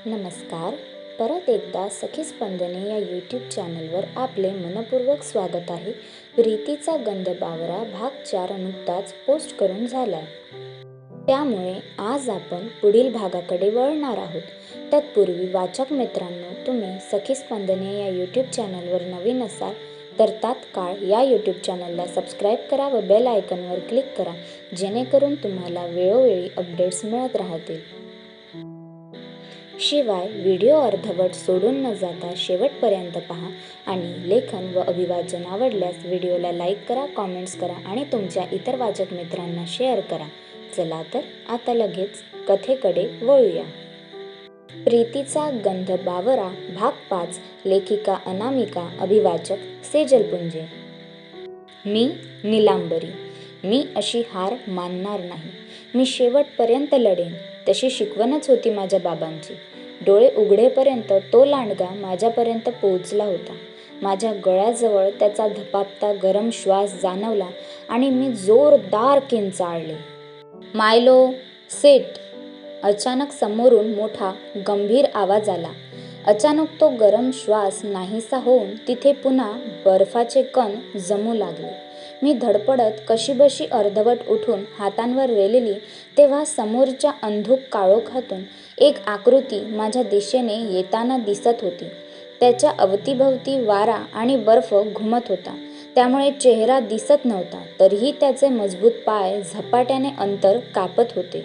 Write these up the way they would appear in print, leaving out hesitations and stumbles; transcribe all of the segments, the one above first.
नमस्कार. परत एकदा सखी स्पंदने या यूट्यूब चॅनलवर आपले मनपूर्वक स्वागत आहे. प्रीतीचा गंध बावरा भाग 4 नुकताच पोस्ट करून झालाय, त्यामुळे आज आपण पुढील भागाकडे वळणार आहोत. तत्पूर्वी वाचक मित्रांनो, तुम्ही सखी स्पंदने या यूट्यूब चॅनलवर नवीन असाल तर तात्काळ या यूट्यूब चॅनलला सबस्क्राईब करा व बेल आयकॉनवर क्लिक करा, जेणेकरून तुम्हाला वेळोवेळी अपडेट्स मिळत राहतील. शिवाय व्हिडिओ अर्धवट सोडून न जाता शेवटपर्यंत पहा आणि लेखन व अभिवाचन आवडल्यास व्हिडिओला लाईक करा, कॉमेंट्स करा आणि तुमच्या इतर वाचक मित्रांना शेअर करा. चला तर आता लगेच कथेकडे वळूया. प्रीतीचा गंध बावरा भाग 5. लेखिका अनामिका, अभिवाचक सेजल पुंजे. मी नीलांबरी. मी अशी हार मानणार नाही. मी शेवटपर्यंत लढेन, तशी शिकवणच होती माझ्या बाबांची. डोळे उघडेपर्यंत तो लांडगा माझ्यापर्यंत पोहोचला होता. माझ्या गळ्याजवळ त्याचा धपापता गरम श्वास जाणवला आणि मी जोरदार किंचाळले. मायलो, सेट. अचानक समोरून मोठा गंभीर आवाज आला. अचानक तो गरम श्वास नाहीसा होऊन तिथे पुन्हा बर्फाचे कण जमू लागले. मी धडपडत कशीबशी अर्धवट उठून हातांवर रेलेली, तेव्हा समोरच्या अंधुक काळोखातून एक आकृती माझ्या दिशेने येताना दिसत होती. त्याच्या अवतीभवती वारा आणि बर्फ घुमत होता, त्यामुळे चेहरा दिसत नव्हता. तरीही त्याचे मजबूत पाय झपाट्याने अंतर कापत होते.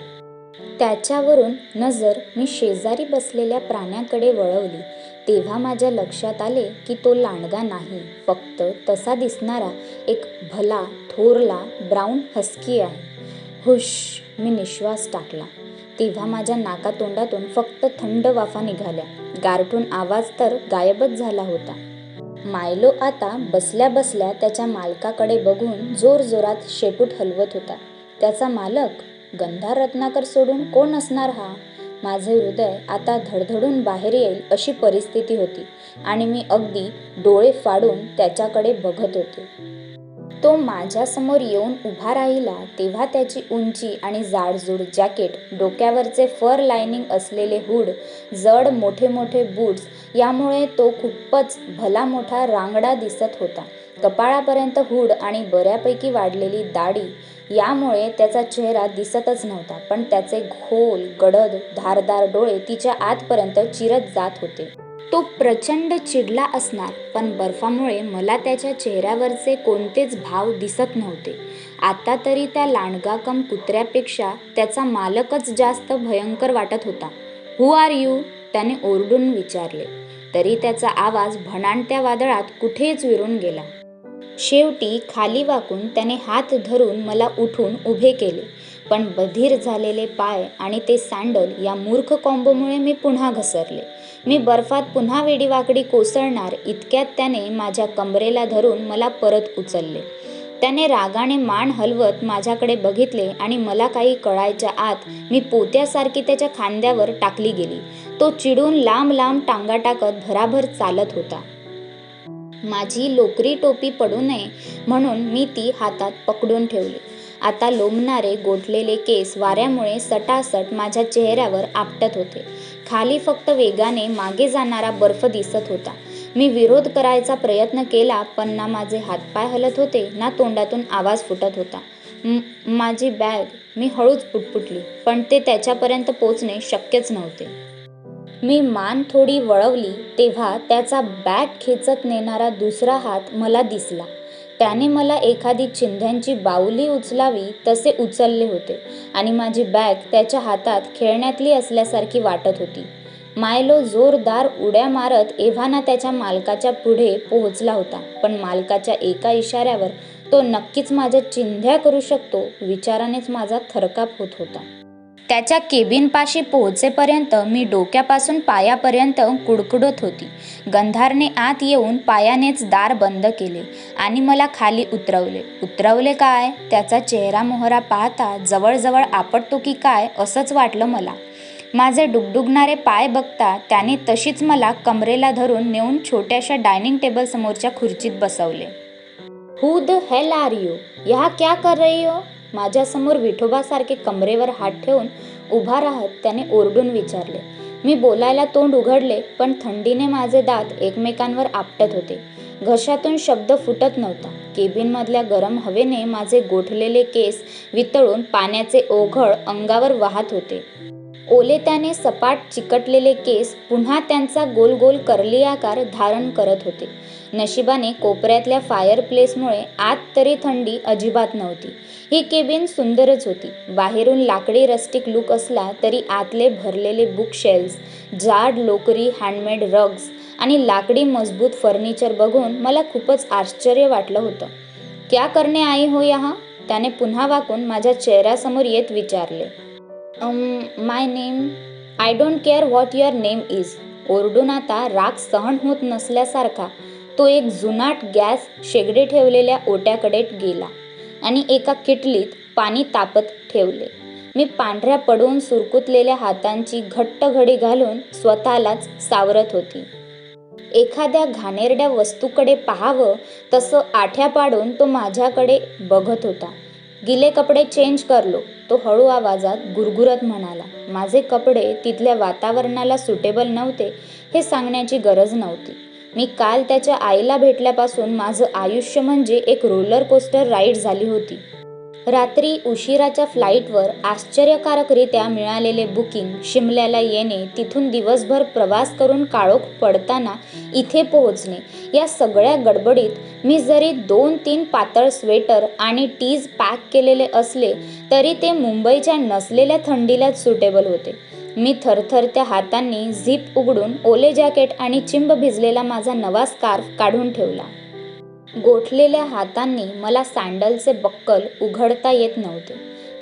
त्याच्यावरून नजर मी शेजारी बसलेल्या प्राण्याकडे वळवली, तेव्हा माझ्या लक्षात आले की तो लांडगा नाही, फक्त तसा दिसणारा एक भला थोरला ब्राऊन हस्की आहे. हुश, मी निश्वास टाकला. तेव्हा माझ्या नाकातोंडातून फक्त थंड वाफा निघाल्या. गारठून आवाज तर गायबच झाला होता. मायलो आता बसल्या बसल्या त्याच्या मालकाकडे बघून जोरजोरात शेपूट हलवत होता. त्याचा मालक? गंधार रत्नाकर सोडून कोण असणार हा? माझे हृदय आता धडधडून बाहेर येईल अशी परिस्थिती होती आणि मी अगदी डोळे फाडून त्याच्याकडे बघत होते. तो माझ्यासमोर येऊन उभा राहिला तेव्हा त्याची उंची आणि जाडजूड जॅकेट, डोक्यावरचे फर लायनिंग असलेले हूड, जड मोठे मोठे बूट्स यामुळे तो खूपच भला मोठा रांगडा दिसत होता. कपाळापर्यंत हूड आणि बऱ्यापैकी वाढलेली दाढी यामुळे त्याचा चेहरा दिसतच नव्हता, पण त्याचे खोल, गडद, धारदार डोळे तिच्या आतपर्यंत चिरत जात होते. तो प्रचंड चिडला असणार, पण बर्फामुळे मला त्याच्या चेहऱ्यावरचे कोणतेच भाव दिसत नव्हते. आता तरी त्या लांडगाकम कुत्र्यापेक्षा त्याचा मालकच जास्त भयंकर वाटत होता. Who are you? त्याने ओरडून विचारले. तरी त्याचा आवाज भणाणत्या वादळात कुठेच विरून गेला. शेवटी खाली वाकून त्याने हात धरून मला उठून उभे केले, पण बधीर झालेले पाय आणि ते सँडल या मूर्ख कॉम्बोमुळे मी पुन्हा घसरले. मी बर्फात पुन्हा वेडीवाकडी कोसळणार इतक्यात त्याने माझ्या कमरेला धरून मला परत उचलले. त्याने रागाने मान हलवत माझ्याकडे बघितले आणि मला काही कळायच्या आत मी पोत्यासारखी त्याच्या खांद्यावर टाकली गेली. तो चिडून लांब लांब टांगा टाकत भराभर चालत होता. माझी लोकरी टोपी पडू नये म्हणून मी ती हातात पकडून ठेवली. आता लोंबणारे गोठलेले केस वाऱ्यामुळे सटासट माझ्या चेहऱ्यावर आपटत होते. खाली फक्त वेगाने मागे जाणारा बर्फ दिसत होता. मी विरोध करायचा प्रयत्न केला, पण ना माझे हातपाय हलत होते ना तोंडातून आवाज फुटत होता. माझी बॅग, मी हळूच पुटपुटली, पण ते त्याच्यापर्यंत पोचणे शक्यच नव्हते. मी मान थोडी वळवली तेव्हा त्याचा बॅग खेचत नेणारा दुसरा हात मला दिसला. त्याने मला एखादी चिंध्यांची बाहुली उचलावी तसे उचलले होते आणि माझी बॅग त्याच्या हातात खेळण्यातली असल्यासारखी वाटत होती. मायलो जोरदार उड्या मारत एव्हाना त्याच्या मालकाच्या पुढे पोहोचला होता, पण मालकाच्या एका इशाऱ्यावर तो नक्कीच माझ्या चिंध्या करू शकतो विचारानेच माझा थरकाप होत होता. त्याच्या केबिनपाशी पोहोचेपर्यंत मी डोक्यापासून पायापर्यंत कुडकुडत होती. गंधारने आत येऊन पायानेच दार बंद केले आणि मला खाली उतरवले काय? त्याचा चेहरा मोहरा पाहता जवळजवळ आपटतो की काय असंच वाटलं मला. माझे डुगडुगणारे पाय बघता त्याने तशीच मला कमरेला धरून नेऊन छोट्याशा डायनिंग टेबल समोरच्या खुर्चीत बसवले. Who the hell are you? यहाँ क्या कर रही हो? माझ्यासमोर विठोबासारखे कमरेवर हात ठेवून उभा राहत त्याने ओरडून विचारले. मी बोलायला तोंड उघडले, पण थंडीने माझे दात एकमेकांवर आपटत होते. घशातून शब्द फुटत नव्हता. केबिनमधल्या गरम हवेने माझे गोठलेले केस वितळून पाण्याचे ओघळ अंगावर वाहत होते. ओले त्याने सपाट चिकटलेले केस पुन्हा त्यांचा गोल गोल कर्ली आकार धारण करत होते. नशिबाने कोपऱ्यातल्या फायरप्लेसमुळे आत तरी थंडी अजिबात नव्हती. ही केबिन सुंदरच होती. बाहेरून लाकडी रस्टिक लुक असला तरी आतले भरलेले बुकशेल्फ्स, जाड लोकरी हँडमेड रग्स आणि लाकडी मजबूत फर्निचर बघून मला खूपच आश्चर्य वाटलं होतं. क्या करने आई हो यहाँ? त्याने पुन्हा वाकून माझ्या चेहऱ्यासमोर येत विचारले. My name. I don't care what your name is. ओरडून आता राग सहन होत नसल्यासारखा तो एक जुनाट गॅस शेगडी ठेवलेल्या ओट्याकडे गेला आणि एका किटलीत पाणी तापत ठेवले. मी पांढऱ्या पडून सुरकुतलेल्या हातांची घट्ट घडी घालून स्वतःलाच सावरत होती. एखाद्या घाणेरड्या वस्तूकडे पाहावं तसं आठ्या पाडून तो माझ्याकडे बघत होता. गिले कपडे चेंज कर लो, तो हळू आवाजात गुरगुरत म्हणाला. माझे कपडे तिथल्या वातावरणाला सुटेबल नव्हते हे सांगण्याची गरज नव्हती. मी काल त्याच्या आईला भेटल्यापासून माझं आयुष्य म्हणजे एक रोलर कोस्टर राईड झाली होती. रात्री उशिराच्या फ्लाईटवर आश्चर्यकारकरित्या मिळालेले बुकिंग, शिमल्याला येणे, तिथून दिवसभर प्रवास करून काळोख पडताना इथे पोहोचणे, या सगळ्या गडबडीत मी जरी 2-3 पातळ स्वेटर आणि टीज पॅक केलेले असले तरी ते मुंबईच्या नसलेल्या थंडीलाच सुटेबल होते. मी थरथरत्या हातांनी झिप उघडून ओले जॅकेट आणि चिंब भिजलेला माझा नवा स्कार्फ काढून ठेवला. गोठलेल्या हातांनी मला सँडलचे बक्कल उघडता येत नव्हते.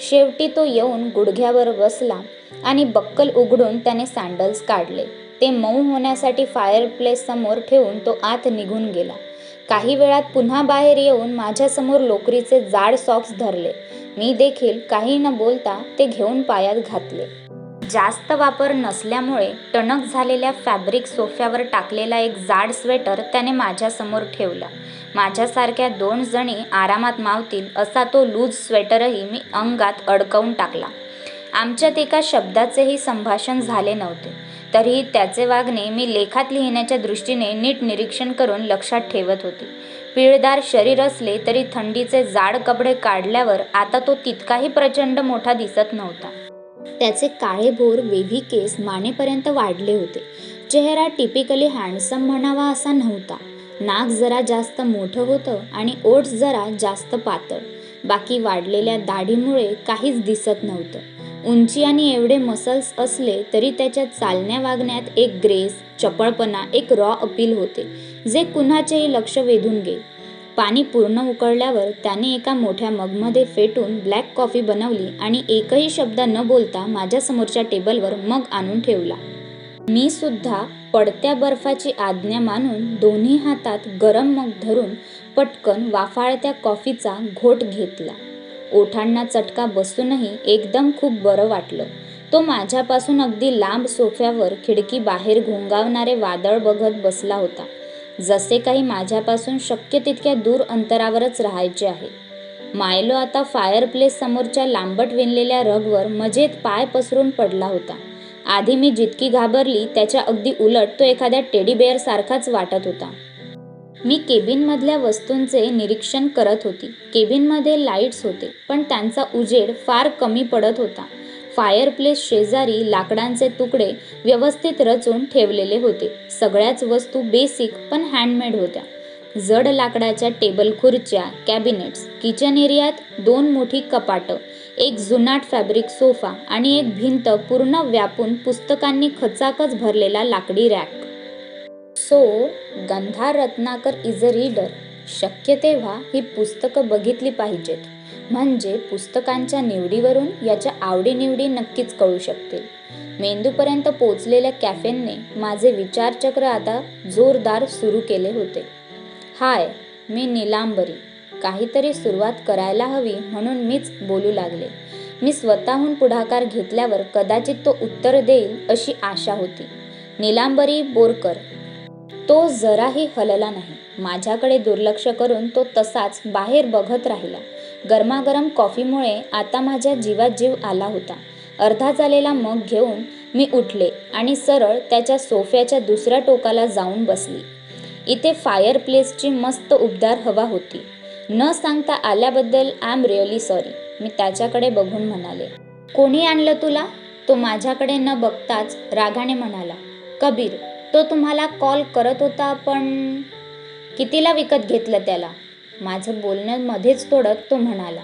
शेवटी तो येऊन गुडघ्यावर बसला आणि बक्कल उघडून त्याने सँडल्स काढले. ते मऊ होण्यासाठी फायरप्लेस समोर ठेवून तो आत निघून गेला. काही वेळात पुन्हा बाहेर येऊन माझ्यासमोर लोकरीचे जाड सॉक्स धरले. मी देखील काही न बोलता ते घेऊन पायात घातले. जास्त वापर नसल्यामुळे टणक झालेल्या फॅब्रिक सोफ्यावर टाकलेला एक जाड स्वेटर त्याने माझ्यासमोर ठेवला. माझ्यासारख्या 2 जणी आरामात मावतील असा तो लूज स्वेटरही मी अंगात अडकवून टाकला. आमच्यात एका शब्दाचेही संभाषण झाले नव्हते, तरीही त्याचे वागणे मी लेखात लिहिण्याच्या दृष्टीने नीट निरीक्षण करून लक्षात ठेवत होते. पिळदार शरीर असले तरी थंडीचे जाड कपडे काढल्यावर आता तो तितकाही प्रचंड मोठा दिसत नव्हता. त्याचे काळेभोर वेव्ही केस मानेपर्यंत वाढले होते. चेहरा टिपिकली हँडसम म्हणावा असा नव्हता. नाक जरा जास्त मोठं होतं आणि ओठ जरा जास्त पातळ. बाकी वाढलेल्या दाढीमुळे काहीच दिसत नव्हतं. उंची आणि एवढे मसल्स असले तरी त्याच्या चालण्या वागण्यात एक ग्रेस, चपळपणा, एक रॉ अपील होते जे कुणाचेही लक्ष वेधून गेले. पाणी पूर्ण उकळल्यावर त्याने एका मोठ्या मगमध्ये फेटून ब्लॅक कॉफी बनवली आणि एकही शब्द न बोलता माझ्यासमोरच्या टेबलवर मग आणून ठेवला. मी सुद्धा पडत्या बर्फाची आज्ञा मानून दोन्ही हातात गरम मग धरून पटकन वाफाळत्या कॉफीचा घोट घेतला. ओठांना चटका बसूनही एकदम खूप बरं वाटलं. तो माझ्यापासून अगदी लांब सोफ्यावर खिडकी बाहेर घोंगावणारे वादळ बघत बसला होता. जसे काही माझ्यापासून शक्य तितक्या दूर अंतरावरच राहायचे आहे. मायलो आता फायरप्लेस समोरच्या लांबट विणलेल्या रगवर मजेत पाय पसरून पडला होता. आधी मी जितकी घाबरली त्याच्या अगदी उलट तो एखाद्या टेडी बेअर सारखाच वाटत होता. मी केबिनमधल्या वस्तूंचे निरीक्षण करत होती. केबिनमध्ये लाईट्स होते, पण त्यांचा उजेड फार कमी पडत होता. फायरप्लेस शेजारी लाकडांचे तुकडे व्यवस्थित रचून ठेवलेले होते. सगळ्याच वस्तू बेसिक पण हँडमेड होत्या. जड लाकडाच्या टेबल खुर्च्या, कॅबिनेट्स. किचन एरियात 2 मोठी कपाटं, एक जुनाट फॅब्रिक सोफा आणि एक भिंत पूर्ण व्यापून पुस्तकांनी खचाखच भरलेला लाकडी rack. So Gandha Ratnakar is a reader. शक्य तेव्हा ही पुस्तकं बघितली पाहिजेत, म्हणजे पुस्तकांच्या निवडीवरून याच्या आवडीनिवडी नक्कीच कळू शकतील. मेंदूपर्यंत पोचलेल्या कॅफेनने माझे विचारचक्र आता जोरदार सुरू केले होते. हाय, मी नीलांबरी. काहीतरी सुरुवात करायला हवी म्हणून मीच बोलू लागले. मी स्वतःहून पुढाकार घेतल्यावर कदाचित तो उत्तर देईल अशी आशा होती. नीलांबरी बोरकर. तो जराही हलला नाही. माझ्याकडे दुर्लक्ष करून तो तसाच बाहेर बघत राहिला. गरमागरम कॉफीमुळे आता माझ्या जीवात जीव आला होता. अर्धा झालेला मग घेऊन मी उठले आणि सरळ त्याच्या सोफ्याच्या दुसऱ्या टोकाला जाऊन बसली. इथे फायरप्लेसची मस्त उबदार हवा होती. न सांगता आल्याबद्दल आय एम रिअली सॉरी, मी त्याच्याकडे बघून म्हणाले. कोणी आणलं तुला? तो माझ्याकडे न बघताच रागाने म्हणाला. कबीर, तो तुम्हाला कॉल करत होता पण कितीला विकत घेतलं त्याला? माझं बोलणं मध्येच तोडत तो म्हणाला.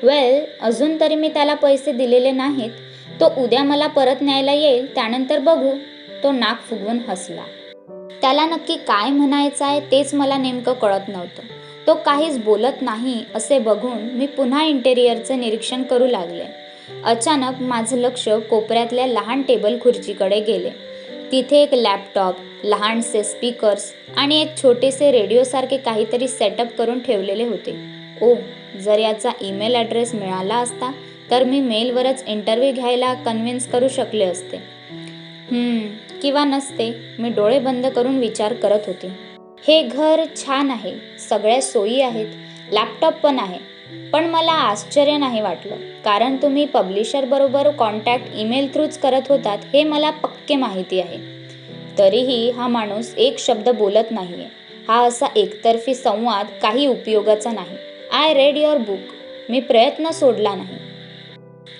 वेल, अजून तरी मी त्याला पैसे दिलेले नाहीत. तो उद्या मला परत न्यायला येईल, त्यानंतर बघू. तो नाक फुगवून हसला. त्याला नक्की काय म्हणायचं आहे तेच मला नेमकं कळत नव्हतं. तो काहीच बोलत नाही असे बघून मी पुन्हा इंटेरियरचं निरीक्षण करू लागले. अचानक माझं लक्ष कोपऱ्यातल्या लहान टेबल खुर्चीकडे गेले. तिथे एक लॅपटॉप, लहानसे स्पीकर्स आणि एक छोटेसे रेडिओसारखे काहीतरी सेटअप करून ठेवलेले होते. ओ, जर याचा ईमेल ॲड्रेस मिळाला असता तर मी मेलवरच इंटरव्ह्यू घ्यायला कन्व्हिन्स करू शकले असते. किंवा नसते. मी डोळे बंद करून विचार करत होते. हे घर छान आहे, सगळ्या सोयी आहेत, लॅपटॉप पण आहे. पण मला आश्चर्य नाही वाटलं, कारण तुम्ही पब्लिशरबरोबर कॉन्टॅक्ट ईमेल थ्रूच करत होतात हे मला पक्के माहिती आहे. तरीही हा माणूस एक शब्द बोलत नाहीये. हा असा एकतर्फी संवाद काही उपयोगाचा नाही. I read your book. मी प्रयत्न सोडला नाही.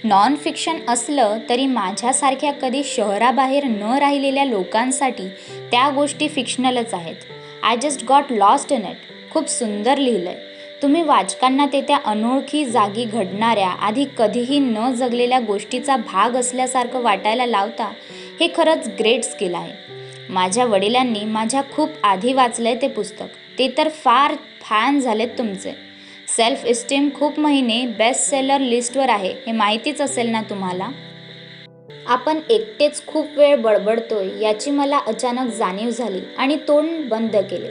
नॉन फिक्शन असलं तरी माझ्यासारख्या कधी शहराबाहेर न राहिलेल्या लोकांसाठी त्या गोष्टी फिक्शनलच आहेत. I just got lost in it. खूप सुंदर लिहिलंय. तुम्ही वाचकांना ते त्या अनोळखी जागी घडणाऱ्या, आधी कधीही न जगलेल्या गोष्टीचा भाग असल्यासारखं वाटायला लावता. हे खरंच ग्रेट स्किल आहे. माझ्या वडिलांनी माझ्या खूप आधी वाचलंय ते पुस्तक. ते तर फार फॅन झालेत तुमचे. सेल्फ इस्टीम खूप महिने बेस्ट सेलर लिस्टवर आहे, हे माहितीच असेल ना तुम्हाला? आपण एकटेच खूप वेळ बडबडतोय याची मला अचानक जाणीव झाली आणि तोंड बंद केले.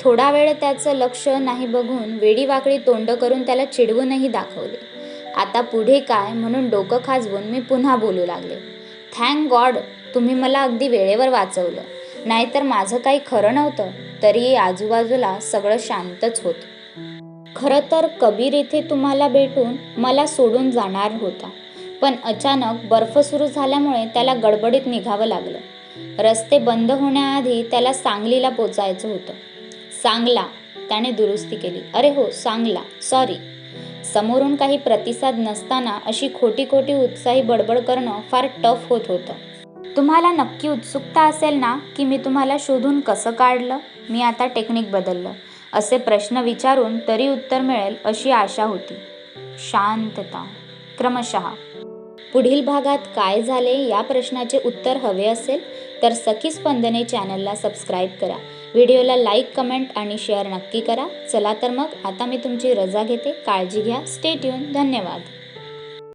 थोडा वेळ त्याचं लक्ष नाही बघून वेडीवाकडी तोंड करून त्याला चिडवूनही दाखवले. आता पुढे काय म्हणून डोकं खाजवून मी पुन्हा बोलू लागले. थँक गॉड तुम्ही मला अगदी वेळेवर वाचवलं. नाहीतर माझं काही खरं नव्हतं. तरीही आजूबाजूला सगळं शांतच होतं. खरं तर कबीर इथे तुम्हाला भेटून मला सोडून जाणार होता, पण अचानक बर्फ सुरू झाल्यामुळे त्याला गडबडीत निघावं लागलं. रस्ते बंद होण्याआधी त्याला सांगलीला पोचायचं होतं. सांगला, त्याने दुरुस्ती केली. अरे हो, सांगला, सॉरी. समोरून काही प्रतिसाद नसताना अशी खोटी खोटी उत्साही बडबड करणं फार टफ होत होतं. तुम्हाला नक्की उत्सुकता असेल ना की मी तुम्हाला शोधून कसं काढलं? मी आता टेक्निक बदललं. असे प्रश्न विचारून तरी उत्तर मिळेल अशी आशा होती. शांतता. क्रमशः. पुढील भागात काय झाले या प्रश्नाचे उत्तर हवे असेल तर सखी स्पंदने चॅनलला सबस्क्राईब करा. व्हिडिओला लाईक, कमेंट आणि शेअर नक्की करा. चला तर मग आता मी तुमची रजा घेते. काळजी घ्या. Stay tune. धन्यवाद.